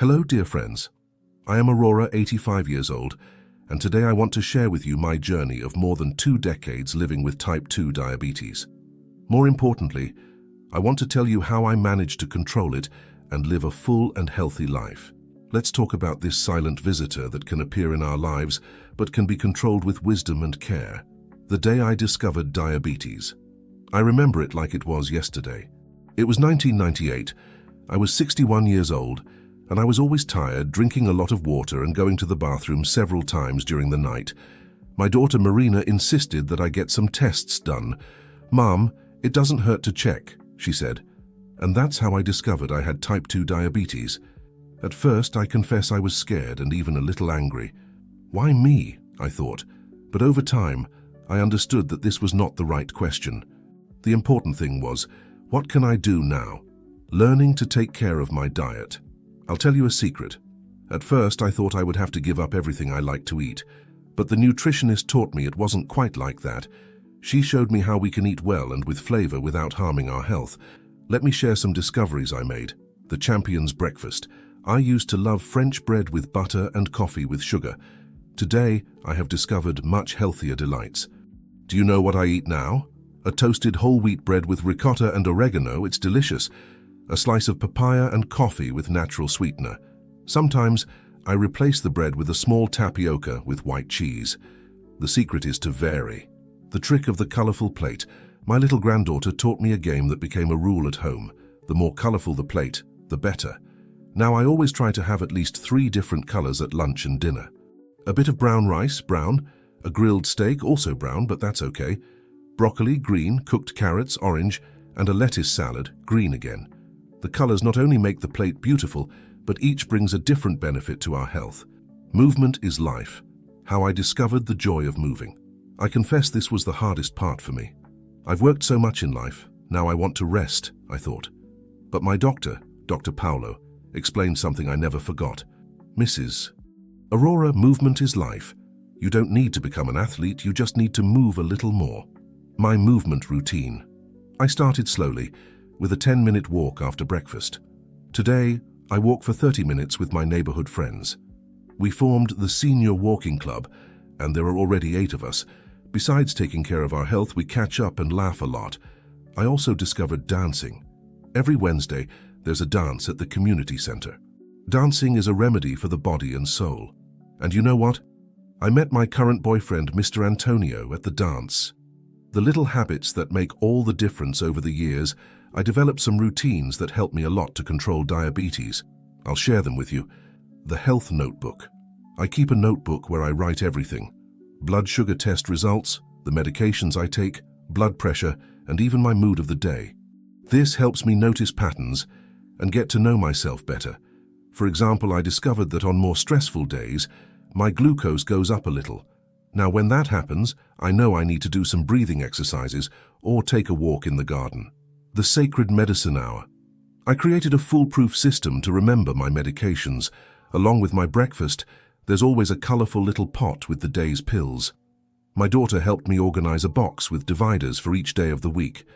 Hello, dear friends. I am Aurora, 85 years old, and today I want to share with you my journey of more than 2 decades living with type 2 diabetes. More importantly, I want to tell you how I managed to control it and live a full and healthy life. Let's talk about this silent visitor that can appear in our lives but can be controlled with wisdom and care. The day I discovered diabetes. I remember it like it was yesterday. It was 1998. I was 61 years old, and I was always tired, drinking a lot of water and going to the bathroom several times during the night. My daughter Marina insisted that I get some tests done. "Mom, it doesn't hurt to check," she said. And that's how I discovered I had type 2 diabetes. At first, I confess I was scared and even a little angry. Why me? I thought. But over time, I understood that this was not the right question. The important thing was, what can I do now? Learning to take care of my diet. I'll tell you a secret. At first, I thought I would have to give up everything I like to eat, but the nutritionist taught me it wasn't quite like that. She showed me how we can eat well and with flavor without harming our health. Let me share some discoveries I made. The champion's breakfast. I used to love French bread with butter and coffee with sugar. Today, I have discovered much healthier delights. Do you know what I eat now? A toasted whole wheat bread with ricotta and oregano. It's delicious. A slice of papaya and coffee with natural sweetener. Sometimes, I replace the bread with a small tapioca with white cheese. The secret is to vary. The trick of the colorful plate. My little granddaughter taught me a game that became a rule at home. The more colorful the plate, the better. Now I always try to have at least 3 different colors at lunch and dinner. A bit of brown rice, brown. A grilled steak, also brown, but that's okay. Broccoli, green. Cooked carrots, orange. And a lettuce salad, green again. The colors not only make the plate beautiful, but each brings a different benefit to our health. Movement is life. How I discovered the joy of moving. I confess this was the hardest part for me. I've worked so much in life, now I want to rest, I thought. But my doctor, Dr. Paulo, explained something I never forgot. Mrs. Aurora, movement is life. You don't need to become an athlete, you just need to move a little more. My movement routine. I started slowly, with a 10-minute walk after breakfast. Today, I walk for 30 minutes with my neighborhood friends. We formed the Senior Walking Club, and there are already 8 of us. Besides taking care of our health, we catch up and laugh a lot. I also discovered dancing. Every Wednesday, there's a dance at the community center. Dancing is a remedy for the body and soul. And you know what? I met my current boyfriend, Mr. Antonio, at the dance. The little habits that make all the difference over the years. I developed some routines that help me a lot to control diabetes. I'll share them with you. The health notebook. I keep a notebook where I write everything. Blood sugar test results, the medications I take, blood pressure, and even my mood of the day. This helps me notice patterns and get to know myself better. For example, I discovered that on more stressful days, my glucose goes up a little. Now when that happens, I know I need to do some breathing exercises or take a walk in the garden. The Sacred Medicine Hour. I created a foolproof system to remember my medications. Along with my breakfast, there's always a colorful little pot with the day's pills. My daughter helped me organize a box with dividers for each day of the week.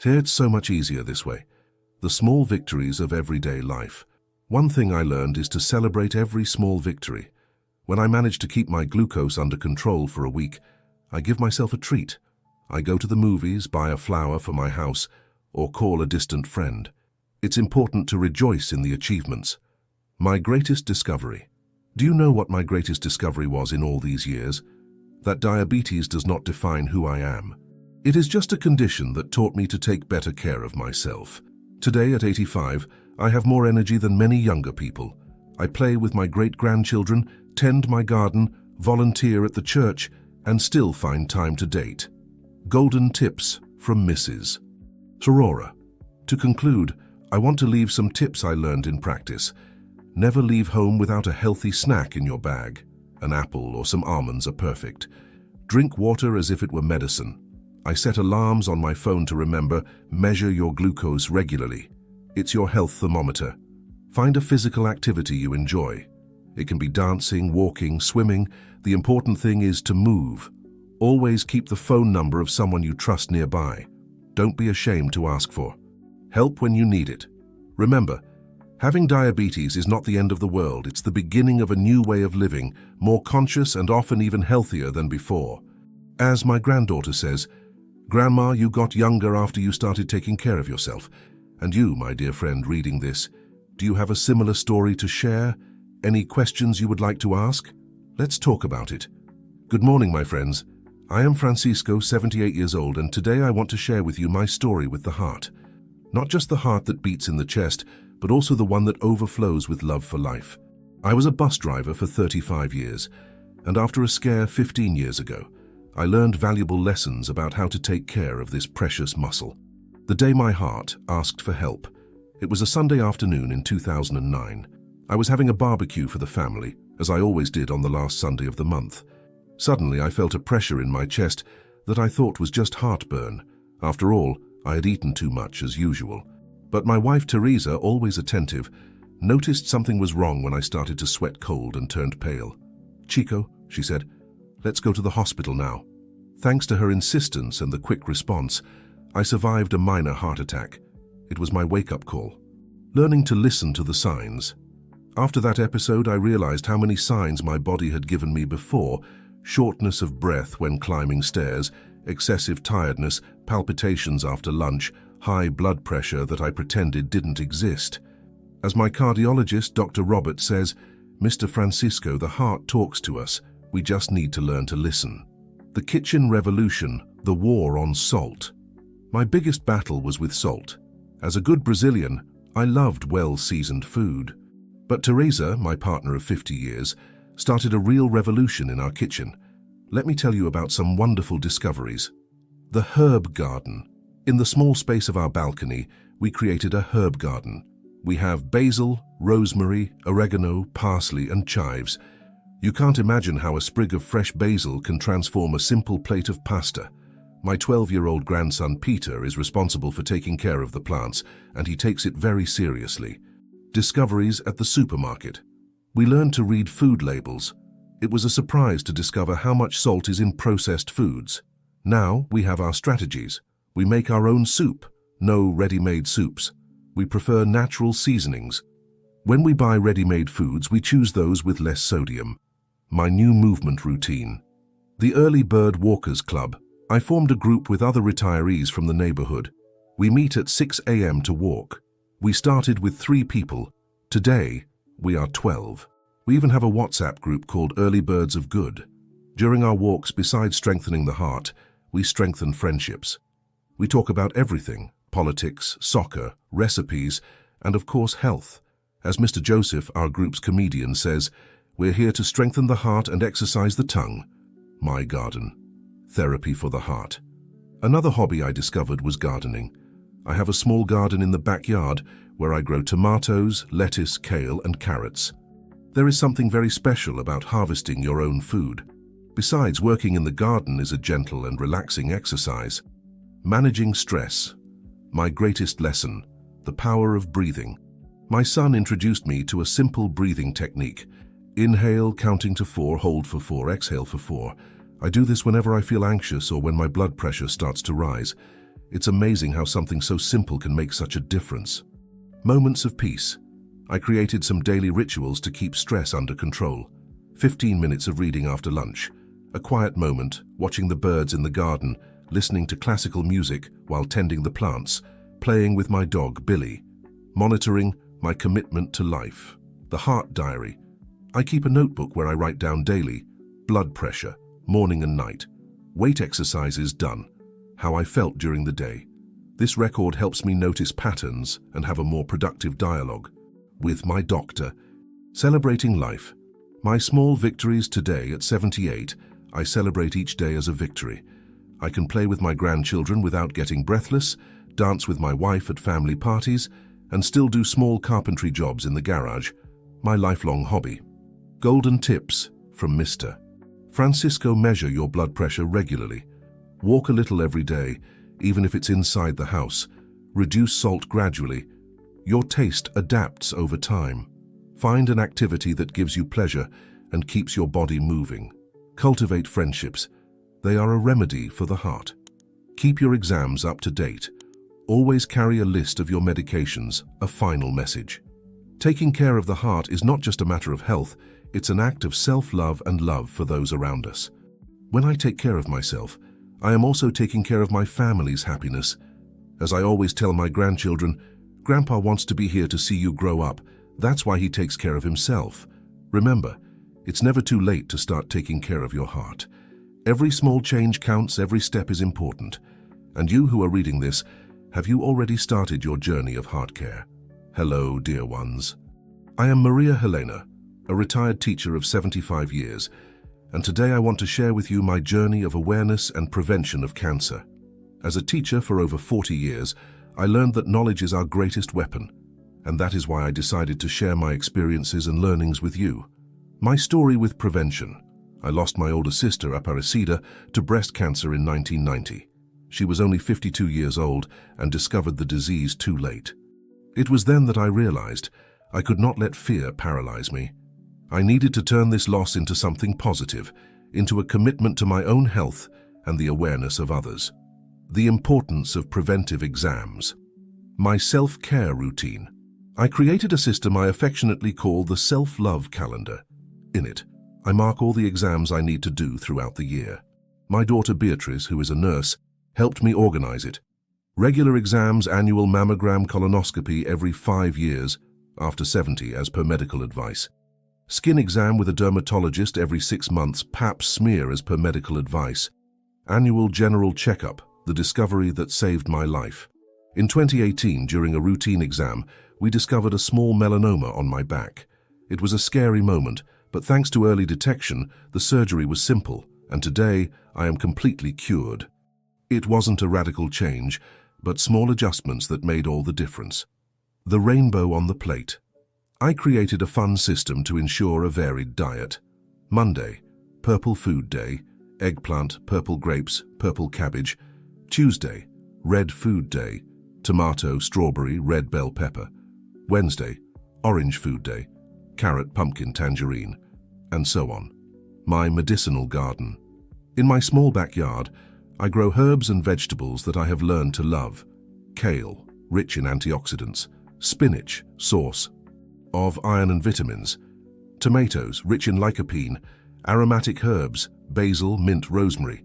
It's so much easier this way. The small victories of everyday life. One thing I learned is to celebrate every small victory. When I manage to keep my glucose under control for a week, I give myself a treat. I go to the movies, buy a flower for my house, or call a distant friend. It's important to rejoice in the achievements. My greatest discovery. Do you know what my greatest discovery was in all these years? That diabetes does not define who I am. It is just a condition that taught me to take better care of myself. Today at 85, I have more energy than many younger people. I play with my great-grandchildren, tend my garden, volunteer at the church, and still find time to date. Golden tips from Mrs. Aurora. To conclude, I want to leave some tips I learned in practice. Never leave home without a healthy snack in your bag. An apple or some almonds are perfect. Drink water as if it were medicine. I set alarms on my phone to remember, measure your glucose regularly. It's your health thermometer. Find a physical activity you enjoy. It can be dancing, walking, swimming. The important thing is to move. Always keep the phone number of someone you trust nearby. Don't be ashamed to ask for help when you need it. Remember, Having diabetes is not the end of the world. It's the beginning of a new way of living, more conscious and often even healthier than before. As my granddaughter says, "Grandma, you got younger after you started taking care of yourself." And you, my dear friend reading this, do you have a similar story to share? Any questions you would like to ask? Let's talk about it. Good morning, my friends. I am Francisco, 78 years old, and today I want to share with you my story with the heart. Not just the heart that beats in the chest, but also the one that overflows with love for life. I was a bus driver for 35 years, and after a scare 15 years ago, I learned valuable lessons about how to take care of this precious muscle. The day my heart asked for help. It was a Sunday afternoon in 2009. I was having a barbecue for the family, as I always did on the last Sunday of the month. Suddenly, I felt a pressure in my chest that I thought was just heartburn. After all, I had eaten too much as usual. But my wife, Teresa, always attentive, noticed something was wrong when I started to sweat cold and turned pale. "Chico," she said, "let's go to the hospital now." Thanks to her insistence and the quick response, I survived a minor heart attack. It was my wake-up call. Learning to listen to the signs. After that episode, I realized how many signs my body had given me before: shortness of breath when climbing stairs, excessive tiredness, palpitations after lunch, high blood pressure that I pretended didn't exist. As my cardiologist, Dr. Robert, says, "Mr. Francisco, the heart talks to us. We just need to learn to listen." The kitchen revolution, the war on salt. My biggest battle was with salt. As a good Brazilian, I loved well-seasoned food. But Teresa, my partner of 50 years, started a real revolution in our kitchen. Let me tell you about some wonderful discoveries. The herb garden. In the small space of our balcony, we created a herb garden. We have basil, rosemary, oregano, parsley, and chives. You can't imagine how a sprig of fresh basil can transform a simple plate of pasta. My 12-year-old grandson Peter is responsible for taking care of the plants, and he takes it very seriously. Discoveries at the supermarket. We learned to read food labels. It was a surprise to discover how much salt is in processed foods. Now we have our strategies. We make our own soup, no ready-made soups. We prefer natural seasonings. When we buy ready-made foods, we choose those with less sodium. My new movement routine. The Early Bird Walkers Club. I formed a group with other retirees from the neighborhood. We meet at 6 a.m. to walk. We started with 3 people. Today, we are 12. We even have a WhatsApp group called Early Birds of Good. During our walks, besides strengthening the heart, we strengthen friendships. We talk about everything: politics, soccer, recipes, and of course health. As Mr. Joseph, our group's comedian, says, we're here to strengthen the heart and exercise the tongue. My garden. Therapy for the heart. Another hobby I discovered was gardening. I have a small garden in the backyard where I grow tomatoes, lettuce, kale, and carrots. There is something very special about harvesting your own food. Besides, working in the garden is a gentle and relaxing exercise. Managing stress. My greatest lesson, the power of breathing. My son introduced me to a simple breathing technique. Inhale, counting to 4, hold for 4, exhale for 4. I do this whenever I feel anxious or when my blood pressure starts to rise. It's amazing how something so simple can make such a difference. Moments of peace. I created some daily rituals to keep stress under control. 15 minutes of reading after lunch. A quiet moment, watching the birds in the garden, listening to classical music while tending the plants, playing with my dog, Billy, monitoring my commitment to life. The Heart Diary. I keep a notebook where I write down daily: blood pressure, morning and night, weight exercises done, how I felt during the day. This record helps me notice patterns and have a more productive dialogue with my doctor. Celebrating life. My small victories today at 78, I celebrate each day as a victory. I can play with my grandchildren without getting breathless, dance with my wife at family parties, and still do small carpentry jobs in the garage, my lifelong hobby. Golden tips from Mr. Francisco. Measure your blood pressure regularly. Walk a little every day, even if it's inside the house. Reduce salt gradually. Your taste adapts over time. Find an activity that gives you pleasure and keeps your body moving. Cultivate friendships. They are a remedy for the heart. Keep your exams up to date. Always carry a list of your medications, a final message. Taking care of the heart is not just a matter of health, it's an act of self-love and love for those around us. When I take care of myself, I am also taking care of my family's happiness. As I always tell my grandchildren, Grandpa wants to be here to see you grow up. That's why he takes care of himself. Remember, it's never too late to start taking care of your heart. Every small change counts, every step is important. And you who are reading this, have you already started your journey of heart care? Hello, dear ones. I am Maria Helena, a retired teacher of 75 years, and today I want to share with you my journey of awareness and prevention of cancer. As a teacher for over 40 years, I learned that knowledge is our greatest weapon, and that is why I decided to share my experiences and learnings with you. My story with prevention. I lost my older sister, Aparecida, to breast cancer in 1990. She was only 52 years old and discovered the disease too late. It was then that I realized I could not let fear paralyze me. I needed to turn this loss into something positive, into a commitment to my own health and the awareness of others. The importance of preventive exams. My self-care routine. I created a system I affectionately call the self-love calendar. In it, I mark all the exams I need to do throughout the year. My daughter Beatrice, who is a nurse, helped me organize it. Regular exams, annual mammogram, colonoscopy every 5 years, after 70 as per medical advice. Skin exam with a dermatologist every 6 months, Pap smear as per medical advice. Annual general checkup, the discovery that saved my life. In 2018, during a routine exam, we discovered a small melanoma on my back. It was a scary moment, but thanks to early detection, the surgery was simple, and today I am completely cured. It wasn't a radical change, but small adjustments that made all the difference. The rainbow on the plate. I created a fun system to ensure a varied diet. Monday, purple food day, eggplant, purple grapes, purple cabbage. Tuesday, red food day, tomato, strawberry, red bell pepper. Wednesday, orange food day, carrot, pumpkin, tangerine, and so on. My medicinal garden. In my small backyard, I grow herbs and vegetables that I have learned to love. Kale, rich in antioxidants. Spinach, source of iron and vitamins. Tomatoes, rich in lycopene. Aromatic herbs, basil, mint, rosemary.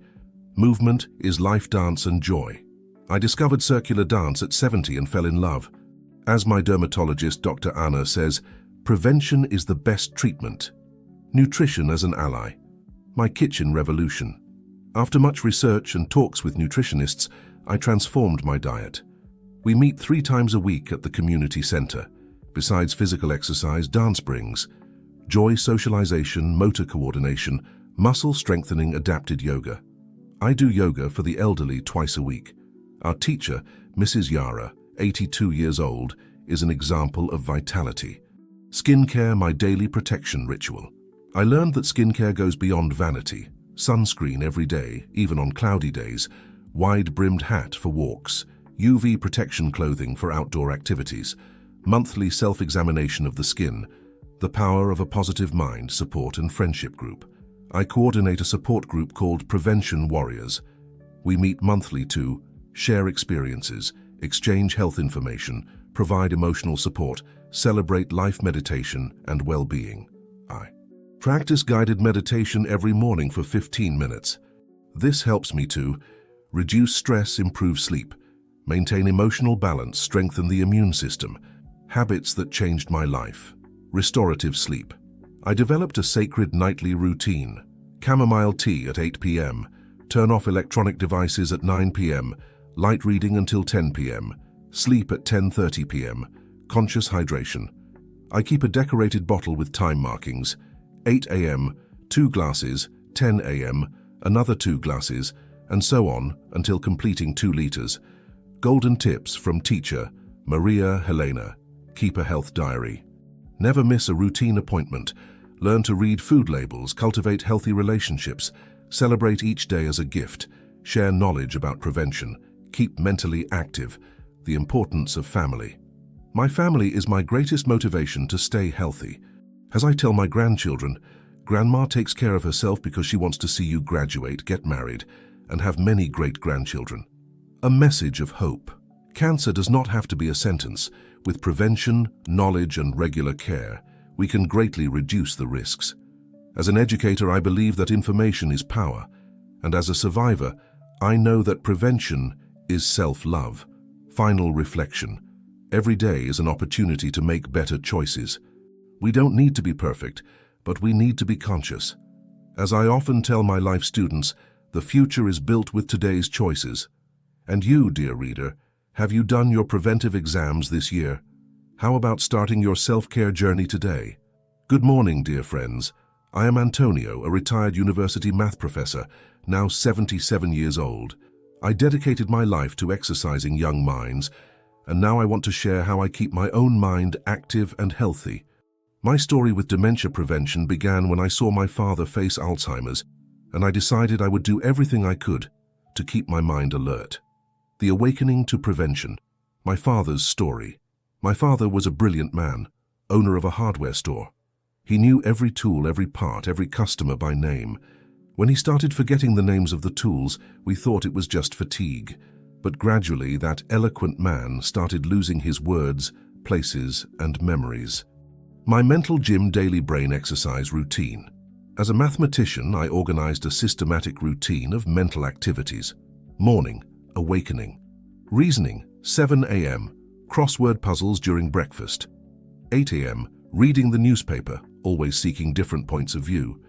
Movement is life, dance and joy. I discovered circular dance at 70 and fell in love. As my dermatologist, Dr. Anna, says, prevention is the best treatment. Nutrition as an ally. My kitchen revolution. After much research and talks with nutritionists, I transformed my diet. We meet 3 times a week at the community center. Besides physical exercise, dance brings joy, socialization, motor coordination, muscle strengthening, adapted yoga. I do yoga for the elderly twice a week. Our teacher, Mrs. Yara, 82 years old, is an example of vitality. Skincare, my daily protection ritual. I learned that skincare goes beyond vanity. Sunscreen every day, even on cloudy days. Wide-brimmed hat for walks. UV protection clothing for outdoor activities. Monthly self-examination of the skin. The power of a positive mind, support and friendship group. I coordinate a support group called Prevention Warriors. We meet monthly to share experiences, exchange health information, provide emotional support, celebrate life meditation and well-being. I practice guided meditation every morning for 15 minutes. This helps me to reduce stress, improve sleep, maintain emotional balance, strengthen the immune system. Habits that changed my life. Restorative sleep. I developed a sacred nightly routine. Chamomile tea at 8 p.m. Turn off electronic devices at 9 p.m. Light reading until 10 p.m. Sleep at 10:30 p.m. Conscious hydration. I keep a decorated bottle with time markings. 8 a.m., 2 glasses, 10 a.m., another 2 glasses, and so on until completing 2 liters. Golden tips from teacher Maria Helena. Keep a health diary. Never miss a routine appointment. Learn to read food labels, cultivate healthy relationships, celebrate each day as a gift, share knowledge about prevention, keep mentally active, the importance of family. My family is my greatest motivation to stay healthy. As I tell my grandchildren, Grandma takes care of herself because she wants to see you graduate, get married, and have many great grandchildren. A message of hope. Cancer does not have to be a sentence. With prevention, knowledge, and regular care, we can greatly reduce the risks. As an educator, I believe that information is power, and as a survivor, I know that prevention is self-love. Final reflection. Every day is an opportunity to make better choices. We don't need to be perfect, but we need to be conscious. As I often tell my life students, the future is built with today's choices. And you, dear reader, have you done your preventive exams this year? How about starting your self-care journey today? Good morning, dear friends. I am Antonio, a retired university math professor, now 77 years old. I dedicated my life to exercising young minds, and now I want to share how I keep my own mind active and healthy. My story with dementia prevention began when I saw my father face Alzheimer's, and I decided I would do everything I could to keep my mind alert. The awakening to prevention. My father's story. My father was a brilliant man, owner of a hardware store. He knew every tool, every part, every customer by name. When he started forgetting the names of the tools, we thought it was just fatigue. But gradually, that eloquent man started losing his words, places, and memories. My mental gym daily brain exercise routine. As a mathematician, I organized a systematic routine of mental activities. Morning, awakening. Reasoning, 7 a.m., crossword puzzles during breakfast. 8 a.m., reading the newspaper, always seeking different points of view.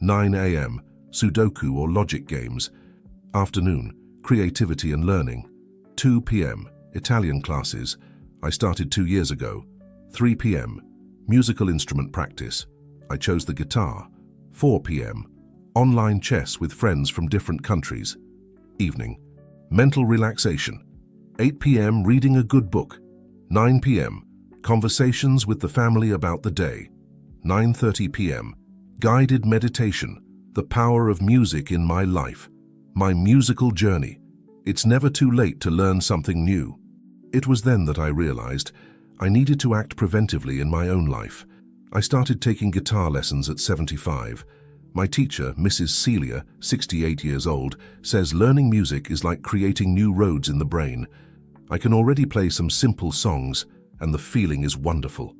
9 a.m., Sudoku or logic games. Afternoon, creativity and learning. 2 p.m., Italian classes. I started 2 years ago. 3 p.m., musical instrument practice. I chose the guitar. 4 p.m., online chess with friends from different countries. Evening, mental relaxation. 8 p.m., reading a good book. 9 p.m., conversations with the family about the day. 9:30 p.m., guided meditation, the power of music in my life. My musical journey. It's never too late to learn something new. It was then that I realized I needed to act preventively in my own life. I started taking guitar lessons at 75. My teacher, Mrs. Celia, 68 years old, says learning music is like creating new roads in the brain. I can already play some simple songs, and the feeling is wonderful.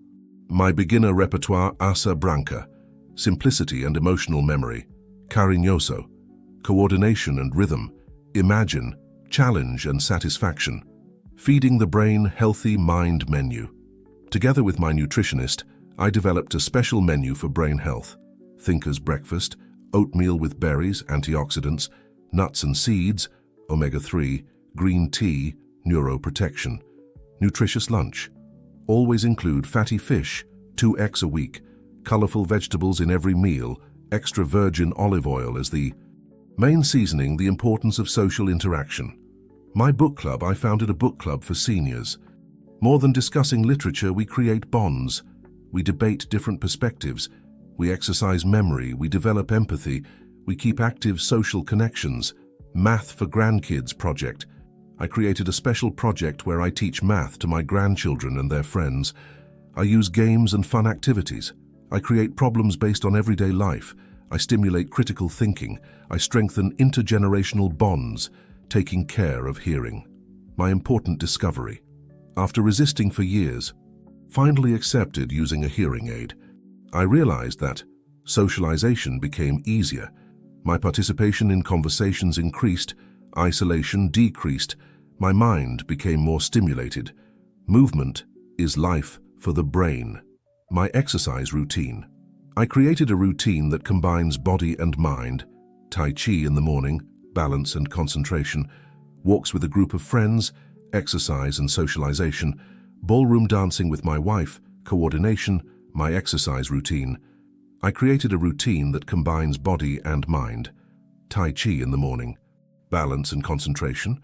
My beginner repertoire, Asa Branca, simplicity and emotional memory, cariñoso, coordination and rhythm, imagine, challenge and satisfaction, feeding the brain healthy mind menu. Together with my nutritionist, I developed a special menu for brain health. Thinker's breakfast, oatmeal with berries, antioxidants, nuts and seeds, omega-3, green tea, neuroprotection. Nutritious lunch. Always include fatty fish, 2 eggs a week, colorful vegetables in every meal, extra virgin olive oil as the main seasoning. The importance of social interaction. My book club, I founded a book club for seniors. More than discussing literature, we create bonds. We debate different perspectives. We exercise memory, we develop empathy, we keep active social connections. Math for Grandkids project. I created a special project where I teach math to my grandchildren and their friends. I use games and fun activities. I create problems based on everyday life. I stimulate critical thinking. I strengthen intergenerational bonds, taking care of hearing. My important discovery. After resisting for years, finally accepted using a hearing aid. I realized that socialization became easier. My participation in conversations increased, isolation decreased, my mind became more stimulated. Movement is life for the brain. My exercise routine. I created a routine that combines body and mind, Tai Chi in the morning, balance and concentration, walks with a group of friends, exercise and socialization, ballroom dancing with my wife, coordination, my exercise routine. I created a routine that combines body and mind. Tai Chi in the morning, balance and concentration,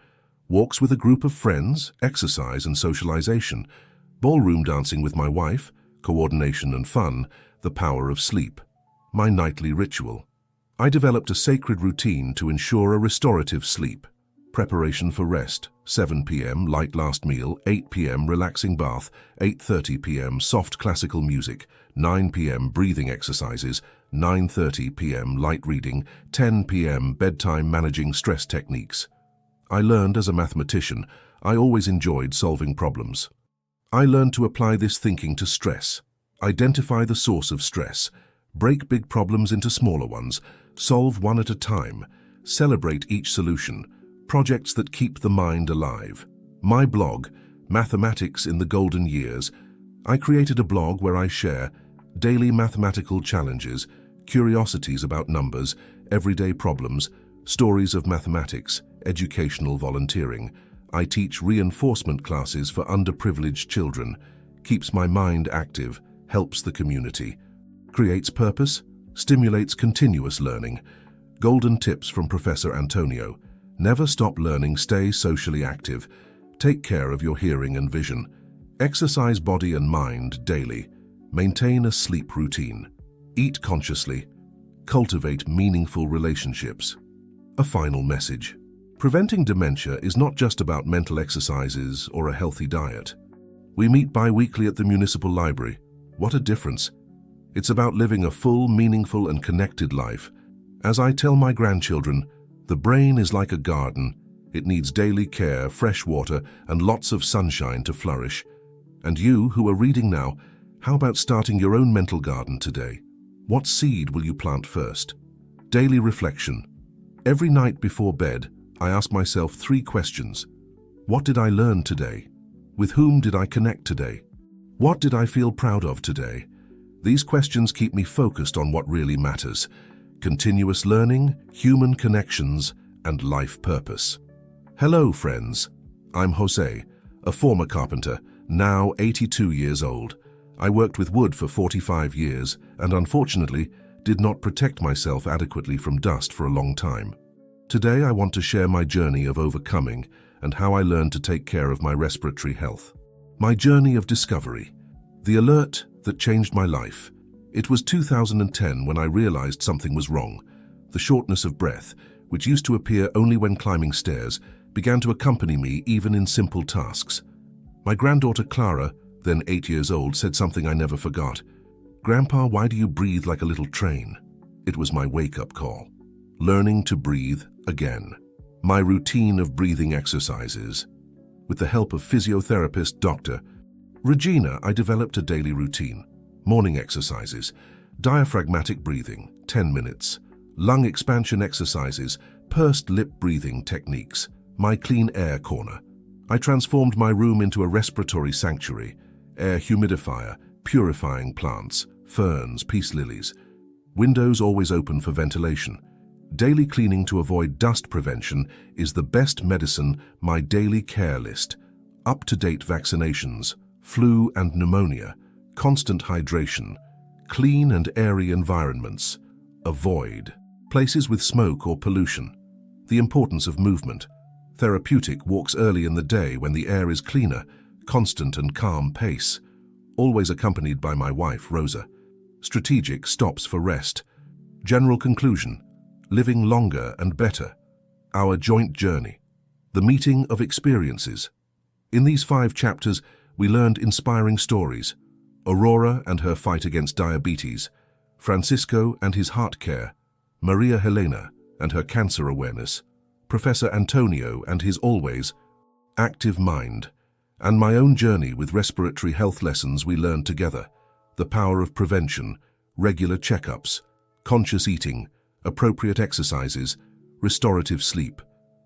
walks with a group of friends, exercise and socialization, ballroom dancing with my wife, coordination and fun, the power of sleep. My nightly ritual. I developed a sacred routine to ensure a restorative sleep. Preparation for rest, 7 p.m. light last meal, 8 p.m. relaxing bath, 8:30 p.m. soft classical music, 9 p.m. breathing exercises, 9:30 p.m. light reading, 10 p.m. bedtime managing stress techniques. I learned as a mathematician, I always enjoyed solving problems. I learned to apply this thinking to stress. Identify the source of stress. Break big problems into smaller ones. Solve one at a time. Celebrate each solution. Projects that keep the mind alive. My blog, Mathematics in the Golden Years. I created a blog where I share daily mathematical challenges, curiosities about numbers, everyday problems, stories of mathematics, educational volunteering. I teach reinforcement classes for underprivileged children, keeps my mind active, helps the community, creates purpose, stimulates continuous learning. Golden tips from Professor Antonio. Never stop learning, stay socially active, take care of your hearing and vision, exercise body and mind daily, maintain a sleep routine, eat consciously, cultivate meaningful relationships. A final message. Preventing dementia is not just about mental exercises or a healthy diet. We meet bi-weekly at the municipal library. What a difference. It's about living a full, meaningful and connected life. As I tell my grandchildren, the brain is like a garden. It needs daily care, fresh water and lots of sunshine to flourish. And you, who are reading now, how about starting your own mental garden today? What seed will you plant first? Daily reflection. Every night before bed, I ask myself 3 questions. What did I learn today? With whom did I connect today? What did I feel proud of today? These questions keep me focused on what really matters: continuous learning, human connections, and life purpose. Hello, friends. I'm Jose, a former carpenter, now 82 years old. I worked with wood for 45 years and unfortunately did not protect myself adequately from dust for a long time. Today I want to share my journey of overcoming and how I learned to take care of my respiratory health. My journey of discovery. The alert that changed my life. It was 2010 when I realized something was wrong. The shortness of breath, which used to appear only when climbing stairs, began to accompany me even in simple tasks. My granddaughter Clara, then 8 years old, said something I never forgot. "Grandpa, why do you breathe like a little train?" It was my wake-up call. Learning to breathe again. My routine of breathing exercises. With the help of physiotherapist Dr. Regina, I developed a daily routine. Morning exercises, diaphragmatic breathing, 10 minutes, lung expansion exercises, pursed lip breathing techniques, my clean air corner. I transformed my room into a respiratory sanctuary, air humidifier, purifying plants, ferns, peace lilies. Windows always open for ventilation. Daily cleaning to avoid dust prevention is the best medicine. My daily care list. Up-to-date vaccinations, flu and pneumonia, constant hydration, clean and airy environments. Avoid places with smoke or pollution. The importance of movement. Therapeutic walks early in the day when the air is cleaner, constant and calm pace. Always accompanied by my wife, Rosa. Strategic stops for rest. General conclusion. Living longer and better. Our joint journey. The meeting of experiences. In these 5 chapters, we learned inspiring stories. Aurora and her fight against diabetes, Francisco and his heart care, Maria Helena and her cancer awareness, Professor Antonio and his always active mind, and my own journey with respiratory health lessons we learned together. The power of prevention, regular checkups, conscious eating, appropriate exercises, restorative sleep,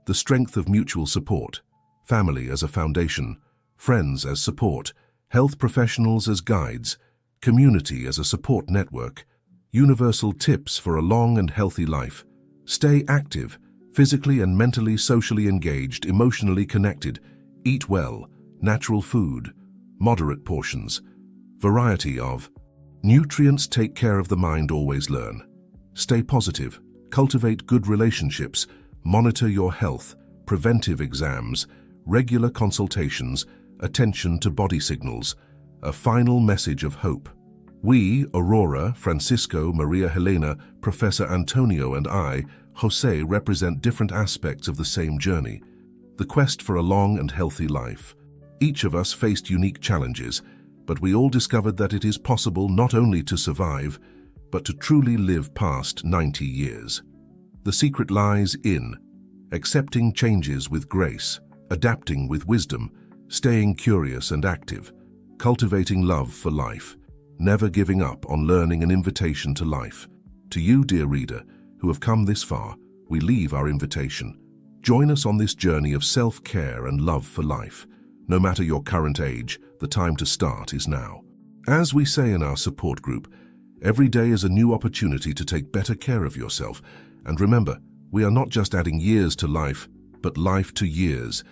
the strength of mutual support, family as a foundation, friends as support, health professionals as guides, community as a support network, universal tips for a long and healthy life. Stay active, physically and mentally, socially engaged, emotionally connected, eat well, natural food, moderate portions, variety of nutrients, take care of the mind, always learn. Stay positive, cultivate good relationships, monitor your health, preventive exams, regular consultations, attention to body signals, a final message of hope. We, Aurora, Francisco, Maria Helena, Professor Antonio and I, Jose, represent different aspects of the same journey, the quest for a long and healthy life. Each of us faced unique challenges, but we all discovered that it is possible not only to survive, but to truly live past 90 years. The secret lies in accepting changes with grace, adapting with wisdom, staying curious and active, cultivating love for life, never giving up on learning, an invitation to life. To you, dear reader, who have come this far, we leave our invitation. Join us on this journey of self-care and love for life. No matter your current age, the time to start is now. As we say in our support group, every day is a new opportunity to take better care of yourself. And remember, we are not just adding years to life, but life to years.